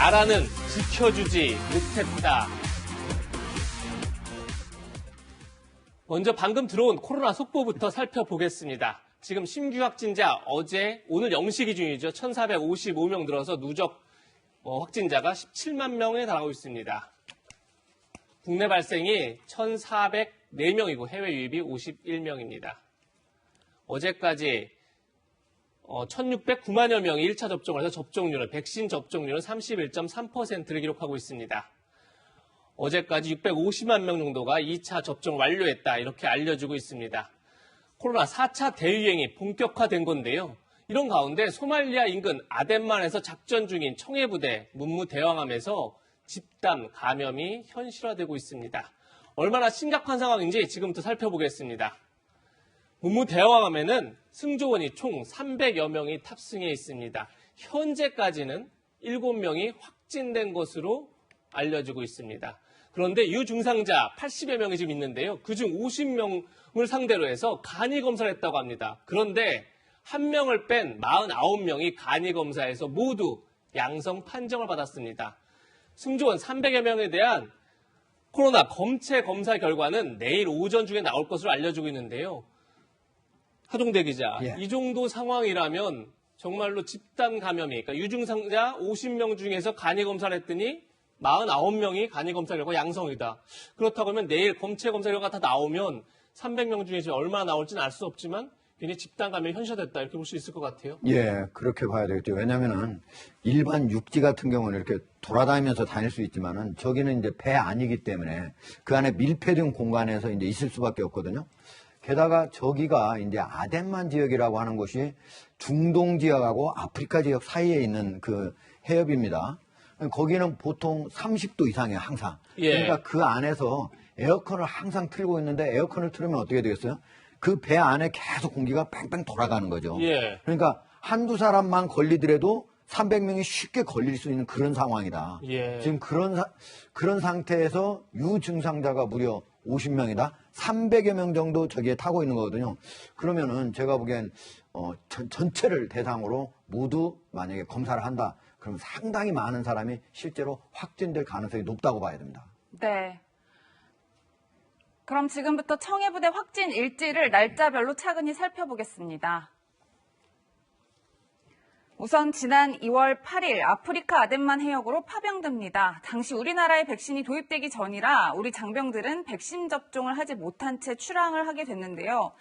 나라는 지켜주지 못했다. 먼저 방금 들어온 코로나 속보부터 살펴보겠습니다. 지금 신규 확진자 오늘 0시 기준이죠. 1,455명 늘어서 누적 확진자가 17만 명에 달하고 있습니다. 국내 발생이 1,404명이고 해외 유입이 51명입니다. 어제까지 1,609만여 명이 1차 접종을 해서 백신 접종률은 31.3%를 기록하고 있습니다. 어제까지 650만 명 정도가 2차 접종을 완료했다 이렇게 알려지고 있습니다. 코로나 4차 대유행이 본격화된 건데요. 이런 가운데 소말리아 인근 아덴만에서 작전 중인 청해부대 문무대왕함에서 집단 감염이 현실화되고 있습니다. 얼마나 심각한 상황인지 지금부터 살펴보겠습니다. 문무대왕함에는 승조원이 총 300여 명이 탑승해 있습니다. 현재까지는 7명이 확진된 것으로 알려지고 있습니다. 그런데 유증상자 80여 명이 지금 있는데요. 그중 50명을 상대로 해서 간이 검사를 했다고 합니다. 그런데 한 명을 뺀 49명이 간이 검사에서 모두 양성 판정을 받았습니다. 승조원 300여 명에 대한 코로나 검체 검사 결과는 내일 오전 중에 나올 것으로 알려지고 있는데요. 하동대 기자, 이 정도 상황이라면 정말로 집단 감염이, 그러니까 유증상자 50명 중에서 간이 검사를 했더니 49명이 간이 검사 결과 양성이다. 그렇다고 하면 내일 검체 검사 결과가 다 나오면 300명 중에 얼마나 나올지는 알 수 없지만 굉장히 집단 감염이 현실화됐다 이렇게 볼 수 있을 것 같아요. 예, 그렇게 봐야 되겠죠. 왜냐면은 일반 육지 같은 경우는 이렇게 돌아다니면서 다닐 수 있지만은 저기는 이제 배 아니기 때문에 그 안에 밀폐된 공간에서 이제 있을 수밖에 없거든요. 게다가 저기가 이제 아덴만 지역이라고 하는 곳이 중동 지역하고 아프리카 지역 사이에 있는 그 해협입니다. 거기는 보통 30도 이상이에요, 항상. 그러니까 그 안에서 에어컨을 항상 틀고 있는데 에어컨을 틀으면 어떻게 되겠어요? 그 배 안에 계속 공기가 뺑뺑 돌아가는 거죠. 그러니까 한두 사람만 걸리더라도 300명이 쉽게 걸릴 수 있는 그런 상황이다. 지금 그런 상태에서 유증상자가 무려 50명이다. 300여 명 정도 저기에 타고 있는 거거든요. 그러면은 제가 보기엔 전체를 대상으로 모두 만약에 검사를 한다. 그럼 상당히 많은 사람이 실제로 확진될 가능성이 높다고 봐야 됩니다. 네. 그럼 지금부터 청해부대 확진 일지를 날짜별로 차근히 살펴보겠습니다. 우선 지난 2월 8일 아프리카 아덴만 해역으로 파병됩니다. 당시 우리나라에 백신이 도입되기 전이라 우리 장병들은 백신 접종을 하지 못한 채 출항을 하게 됐는데요.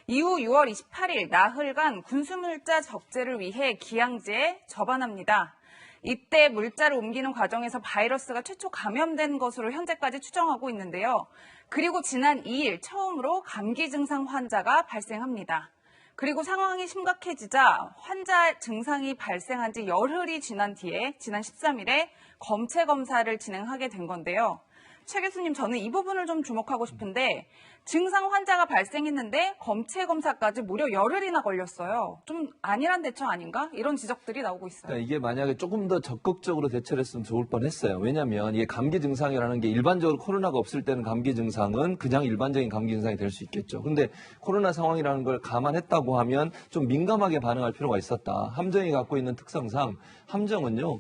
이후 6월 28일 나흘간 군수물자 적재를 위해 기양지에 접안합니다. 이때 물자를 옮기는 과정에서 바이러스가 최초 감염된 것으로 현재까지 추정하고 있는데요. 그리고 지난 2일 처음으로 감기 증상 환자가 발생합니다. 그리고 상황이 심각해지자 환자 증상이 발생한 지 열흘이 지난 뒤에 지난 13일에 검체 검사를 진행하게 된 건데요. 최 교수님, 저는 이 부분을 좀 주목하고 싶은데 증상 환자가 발생했는데 검체 검사까지 무려 열흘이나 걸렸어요. 좀 안일한 대처 아닌가? 이런 지적들이 나오고 있어요. 그러니까 이게 만약에 조금 더 적극적으로 대처를 했으면 좋을 뻔했어요. 왜냐하면 이게 감기 증상이라는 게 일반적으로 코로나가 없을 때는 감기 증상은 그냥 일반적인 감기 증상이 될 수 있겠죠. 근데 코로나 상황이라는 걸 감안했다고 하면 좀 민감하게 반응할 필요가 있었다. 함정이 갖고 있는 특성상 함정은요,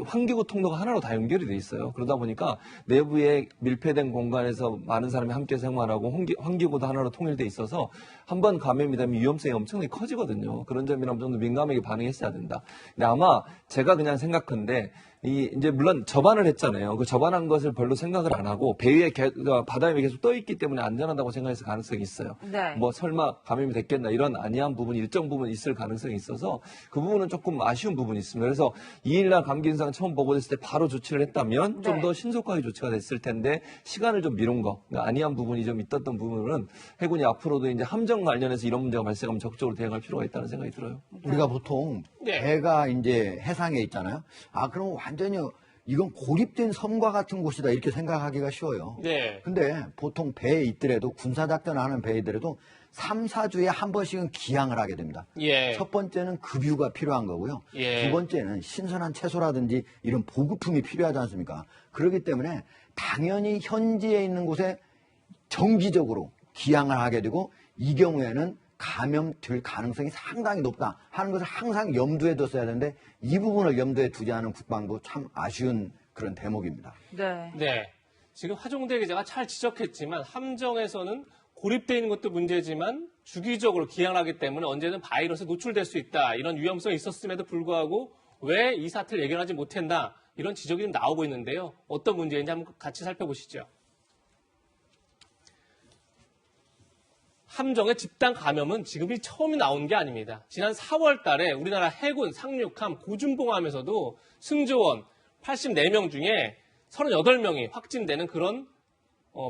환기구 통로가 하나로 다 연결이 돼 있어요. 그러다 보니까 내부에 밀폐된 공간에서 많은 사람이 함께 생활하고 환기구도 하나로 통일돼 있어서 한번 감염이 되면 위험성이 엄청나게 커지거든요. 그런 점이라면 좀 더 민감하게 반응했어야 된다. 근데 아마 제가 그냥 생각한데 이제 물론 접안을 했잖아요. 그 접안한 것을 별로 생각을 안 하고 배 위에 바다 위에 계속 떠 있기 때문에 안전하다고 생각해서 가능성이 있어요. 네. 뭐 설마 감염이 됐겠나 이런 안이한 부분이 일정 부분 있을 가능성이 있어서 그 부분은 조금 아쉬운 부분이 있습니다. 그래서 2일날 감기 증상 처음 보고됐을 때 바로 조치를 했다면 좀 더 신속하게 조치가 됐을 텐데 시간을 좀 미룬 거, 그러니까 안이한 부분이 좀 있었던 부분은 해군이 앞으로도 이제 함정 관련해서 이런 문제가 발생하면 적극적으로 대응할 필요가 있다는 생각이 들어요. 우리가 보통 배가 이제 해상에 있잖아요. 그럼 완전히 이건 고립된 섬과 같은 곳이다 이렇게 생각하기가 쉬워요. 근데 보통 배에 있더라도 군사작전을 하는 배에 있더라도 3, 4주에 한 번씩은 기항을 하게 됩니다. 첫 번째는 급유가 필요한 거고요. 두 번째는 신선한 채소라든지 이런 보급품이 필요하지 않습니까? 그렇기 때문에 당연히 현지에 있는 곳에 정기적으로 기항을 하게 되고 이 경우에는 감염될 가능성이 상당히 높다 하는 것을 항상 염두에 뒀어야 되는데 이 부분을 염두에 두지 않은 국방부 참 아쉬운 그런 대목입니다. 네. 네. 지금 화종대 기자가 잘 지적했지만 함정에서는 고립되어 있는 것도 문제지만 주기적으로 기항하기 때문에 언제든 바이러스에 노출될 수 있다. 이런 위험성이 있었음에도 불구하고 왜 이 사태를 예견하지 못했나 이런 지적이 좀 나오고 있는데요. 어떤 문제인지 한번 같이 살펴보시죠. 함정의 집단 감염은 지금이 처음이 나온 게 아닙니다. 지난 4월 달에 우리나라 해군 상륙함 고준봉함에서도 승조원 84명 중에 38명이 확진되는 그런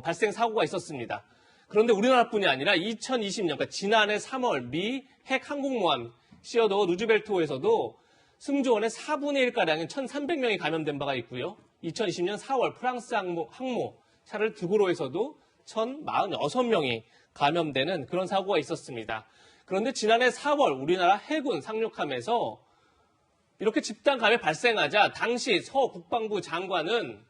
발생 사고가 있었습니다. 그런데 우리나라뿐이 아니라 2020년, 그러니까 지난해 3월 미 핵 항공모함 시어도 루즈벨트호에서도 승조원의 4분의 1가량인 1,300명이 감염된 바가 있고요. 2020년 4월 프랑스 항모 샤를 드고로에서도 1,046명이 감염되는 그런 사고가 있었습니다. 그런데 지난해 4월 우리나라 해군 상륙함에서 이렇게 집단 감염이 발생하자 당시 서 국방부 장관은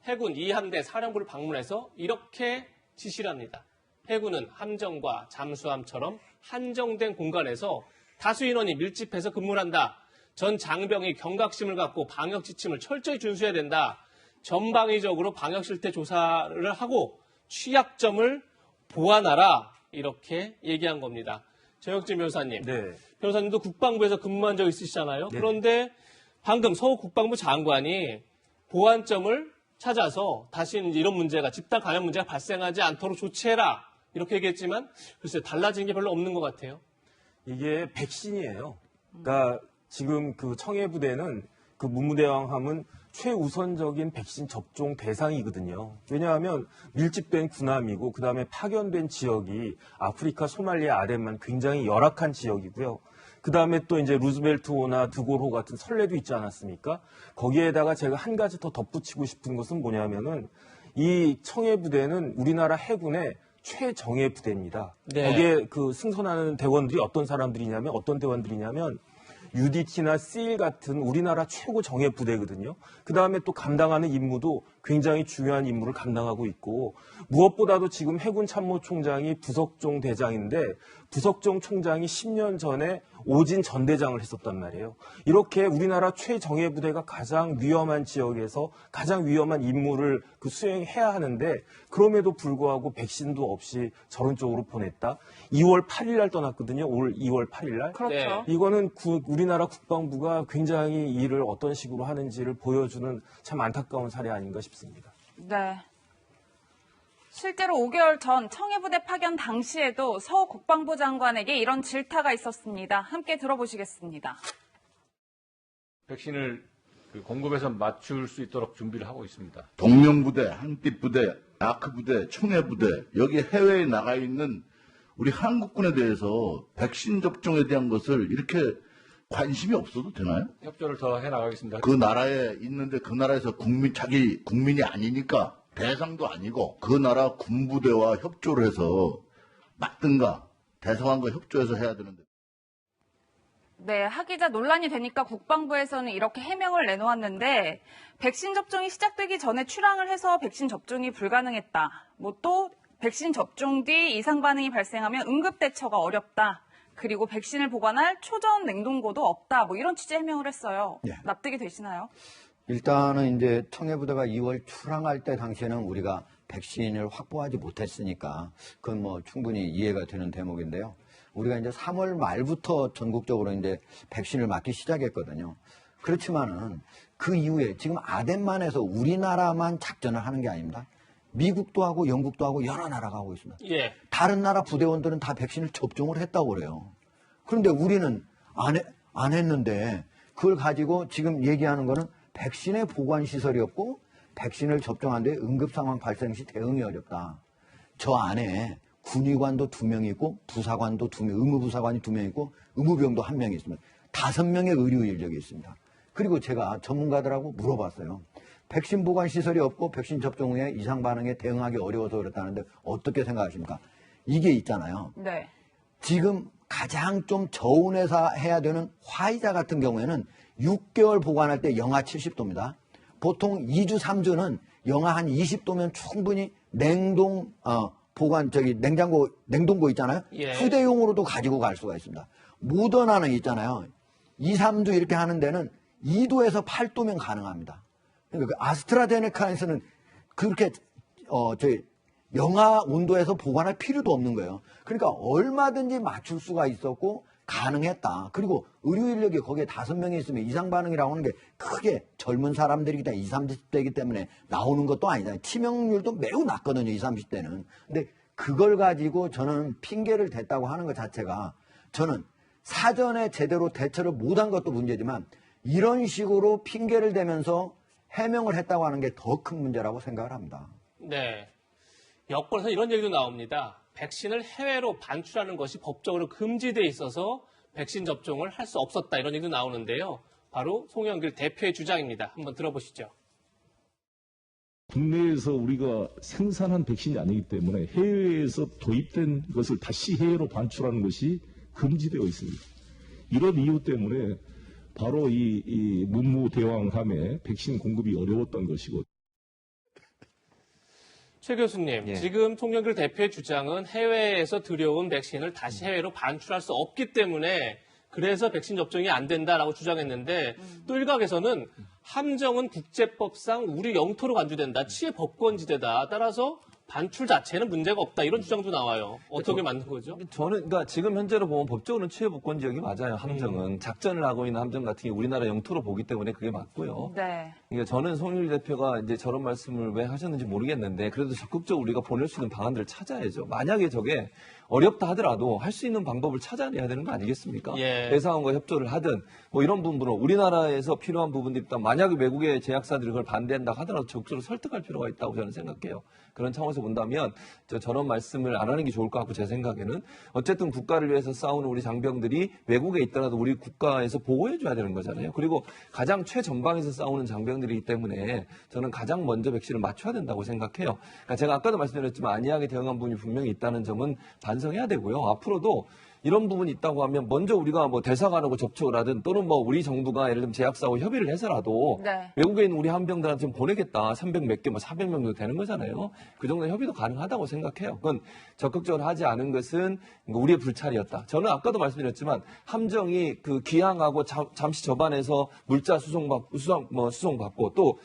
해군 2함대 사령부를 방문해서 이렇게 지시를 합니다. 해군은 함정과 잠수함처럼 한정된 공간에서 다수 인원이 밀집해서 근무를 한다. 전 장병이 경각심을 갖고 방역 지침을 철저히 준수해야 된다. 전방위적으로 방역 실태 조사를 하고 취약점을 보완하라. 이렇게 얘기한 겁니다. 정혁진 변호사님. 네. 변호사님도 국방부에서 근무한 적 있으시잖아요. 네. 그런데 방금 서 국방부 장관이 보완점을 찾아서 다시 이런 문제가 집단 감염 문제가 발생하지 않도록 조치해라. 이렇게 얘기했지만 글쎄 달라진 게 별로 없는 것 같아요. 이게 백신이에요. 그러니까 지금 그 청해부대는 그 문무대왕함은 최우선적인 백신 접종 대상이거든요. 왜냐하면 밀집된 군함이고 그다음에 파견된 지역이 아프리카 소말리아 아덴만 굉장히 열악한 지역이고요. 그다음에 또 이제 루즈벨트호나 드골호 같은 선례도 있지 않았습니까? 거기에다가 제가 한 가지 더 덧붙이고 싶은 것은 뭐냐면은 이 청해부대는 우리나라 해군의 최정예 부대입니다. 네. 거기에 그 승선하는 대원들이 어떤 대원들이냐면 UDT나 SEAL 같은 우리나라 최고 정예 부대거든요. 그 다음에 또 감당하는 임무도 굉장히 중요한 임무를 감당하고 있고 무엇보다도 지금 해군 참모총장이 부석종 대장인데 부석종 총장이 10년 전에 오진 전대장을 했었단 말이에요. 이렇게 우리나라 최정예 부대가 가장 위험한 지역에서 가장 위험한 임무를 수행해야 하는데 그럼에도 불구하고 백신도 없이 저런 쪽으로 보냈다. 2월 8일 날 떠났거든요. 올 2월 8일 날. 그렇죠. 네. 이거는 우리나라 국방부가 굉장히 일을 어떤 식으로 하는지를 보여주는 참 안타까운 사례 아닌가 싶습니다. 네. 실제로 5개월 전 청해부대 파견 당시에도 서 국방부 장관에게 이런 질타가 있었습니다. 함께 들어보시겠습니다. 백신을 공급해서 맞출 수 있도록 준비를 하고 있습니다. 동명부대, 한빛부대, 아크부대, 청해부대, 여기 해외에 나가 있는 우리 한국군에 대해서 백신 접종에 대한 것을 이렇게 관심이 없어도 되나요? 협조를 더 해나가겠습니다. 그 나라에 있는데 그 나라에서 자기 국민이 아니니까 대상도 아니고 그 나라 군부대와 협조를 해서 맞든가 대상함과 협조해서 해야 되는데. 네, 하기자 논란이 되니까 국방부에서는 이렇게 해명을 내놓았는데 백신 접종이 시작되기 전에 출항을 해서 백신 접종이 불가능했다. 또 백신 접종 뒤 이상 반응이 발생하면 응급 대처가 어렵다. 그리고 백신을 보관할 초전 냉동고도 없다. 이런 취지의 해명을 했어요. 네. 납득이 되시나요? 일단은 이제 청해부대가 2월 출항할 때 당시에는 우리가 백신을 확보하지 못했으니까 그건 충분히 이해가 되는 대목인데요. 우리가 이제 3월 말부터 전국적으로 이제 백신을 맞기 시작했거든요. 그렇지만은 그 이후에 지금 아덴만에서 우리나라만 작전을 하는 게 아닙니다. 미국도 하고 영국도 하고 여러 나라가 하고 있습니다. 예. 다른 나라 부대원들은 다 백신을 접종을 했다고 그래요. 그런데 우리는 안 했는데 그걸 가지고 지금 얘기하는 거는 백신의 보관 시설이 없고 백신을 접종하는데 응급 상황 발생 시 대응이 어렵다. 저 안에 군의관도 2명 있고 부사관도 2명, 의무부사관이 2명 있고 의무병도 1명 있습니다. 5명의 의료 인력이 있습니다. 그리고 제가 전문가들하고 물어봤어요. 백신 보관 시설이 없고 백신 접종 후에 이상 반응에 대응하기 어려워서 그렇다는데 어떻게 생각하십니까? 이게 있잖아요. 네. 지금 가장 좀 저온에서 해야 되는 화이자 같은 경우에는 6개월 보관할 때 영하 70도입니다. 보통 2주, 3주는 영하 한 20도면 충분히 냉동 냉동고 있잖아요. 예. 휴대용으로도 가지고 갈 수가 있습니다. 모더나는 있잖아요. 2, 3도 이렇게 하는 데는 2도에서 8도면 가능합니다. 그러니까 그 아스트라제네카에서는 그렇게 영하 온도에서 보관할 필요도 없는 거예요. 그러니까 얼마든지 맞출 수가 있었고 가능했다. 그리고 의료 인력이 거기에 5명이 있으면 이상 반응이라고 하는 게 크게 젊은 사람들이기 때문에 20, 30대이기 때문에 나오는 것도 아니잖아요. 치명률도 매우 낮거든요. 20, 30대는. 근데 그걸 가지고 저는 핑계를 댔다고 하는 것 자체가 저는 사전에 제대로 대처를 못한 것도 문제지만 이런 식으로 핑계를 대면서 해명을 했다고 하는 게 더 큰 문제라고 생각을 합니다. 네. 여권에서 이런 얘기도 나옵니다. 백신을 해외로 반출하는 것이 법적으로 금지돼 있어서 백신 접종을 할 수 없었다. 이런 얘기도 나오는데요. 바로 송영길 대표의 주장입니다. 한번 들어보시죠. 국내에서 우리가 생산한 백신이 아니기 때문에 해외에서 도입된 것을 다시 해외로 반출하는 것이 금지되어 있습니다. 이런 이유 때문에 바로 이 문무대왕함에 백신 공급이 어려웠던 것이고. 최 교수님, 예. 지금 송영길 대표의 주장은 해외에서 들여온 백신을 다시 해외로 반출할 수 없기 때문에 그래서 백신 접종이 안 된다라고 주장했는데 또 일각에서는 함정은 국제법상 우리 영토로 간주된다. 치해 법권지대다. 따라서 반출 자체는 문제가 없다. 이런 주장도 나와요. 어떻게 맞는 거죠? 저는 그러니까 지금 현재로 보면 법적으로는 치해복권 지역이 맞아요. 함정은 작전을 하고 있는 함정 같은 게 우리나라 영토로 보기 때문에 그게 맞고요. 네. 그러니까 저는 송영길 대표가 이제 저런 말씀을 왜 하셨는지 모르겠는데 그래도 적극적으로 우리가 보낼 수 있는 방안들을 찾아야죠. 만약에 저게 어렵다 하더라도 할 수 있는 방법을 찾아내야 되는 거 아니겠습니까? 예. 대사관과 협조를 하든 뭐 이런 부분으로 우리나라에서 필요한 부분들이 있다. 만약에 외국의 제약사들이 그걸 반대한다 하더라도 적극적으로 설득할 필요가 있다고 저는 생각해요. 그런 차원에서 본다면 저런 말씀을 안 하는 게 좋을 것 같고 제 생각에는 어쨌든 국가를 위해서 싸우는 우리 장병들이 외국에 있더라도 우리 국가에서 보호해줘야 되는 거잖아요. 그리고 가장 최전방에서 싸우는 장병들이기 때문에 저는 가장 먼저 백신을 맞춰야 된다고 생각해요. 그러니까 제가 아까도 말씀드렸지만 안이하게 대응한 부분이 분명히 있다는 점은 반성해야 되고요. 앞으로도 이런 부분이 있다고 하면 먼저 우리가 뭐 대사관하고 접촉을 하든 또는 뭐 우리 정부가 예를 들면 제약사하고 협의를 해서라도 네. 외국에 있는 우리 함병들한테 좀 보내겠다. 300 몇 개, 뭐 400명 정도 되는 거잖아요. 그 정도의 협의도 가능하다고 생각해요. 그건 적극적으로 하지 않은 것은 우리의 불찰이었다. 저는 아까도 말씀드렸지만 함정이 그 기항하고 잠시 접안해서 물자 수송받고 또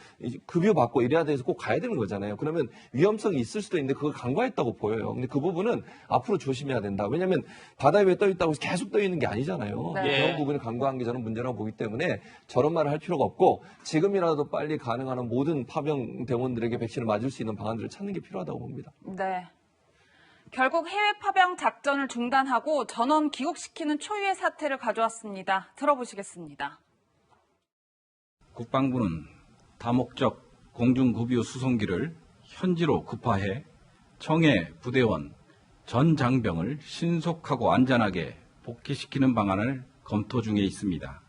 급유 받고 이래야 돼서 꼭 가야 되는 거잖아요. 그러면 위험성이 있을 수도 있는데 그걸 간과했다고 보여요. 근데 그 부분은 앞으로 조심해야 된다. 왜냐하면 바다에 왜 떠 있다고 해서 계속 떠 있는 게 아니잖아요. 네. 그런 부분을 간과한 게 저는 문제라고 보기 때문에 저런 말을 할 필요가 없고 지금이라도 빨리 가능한 한 모든 파병 대원들에게 백신을 맞을 수 있는 방안들을 찾는 게 필요하다고 봅니다. 네. 결국 해외 파병 작전을 중단하고 전원 귀국시키는 초유의 사태를 가져왔습니다. 들어보시겠습니다. 국방부는 다목적 공중급유 수송기를 현지로 급파해 청해 부대원 전 장병을 신속하고 안전하게 복귀시키는 방안을 검토 중에 있습니다.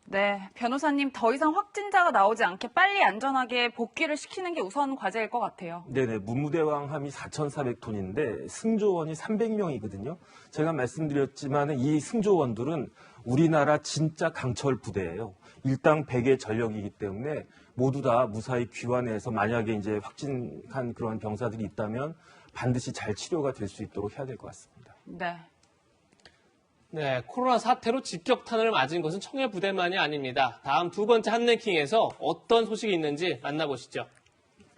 네, 변호사님 더 이상 확진자가 나오지 않게 빨리 안전하게 복귀를 시키는 게 우선 과제일 것 같아요. 네네, 문무대왕함이 4,400톤인데 승조원이 300명이거든요. 제가 말씀드렸지만 이 승조원들은 우리나라 진짜 강철 부대예요. 일당 100의 전력이기 때문에 모두 다 무사히 귀환해서 만약에 이제 확진한 그런 병사들이 있다면 반드시 잘 치료가 될 수 있도록 해야 될 것 같습니다. 네. 네, 코로나 사태로 직격탄을 맞은 것은 청해 부대만이 아닙니다. 다음 두 번째 한랭킹에서 어떤 소식이 있는지 만나보시죠.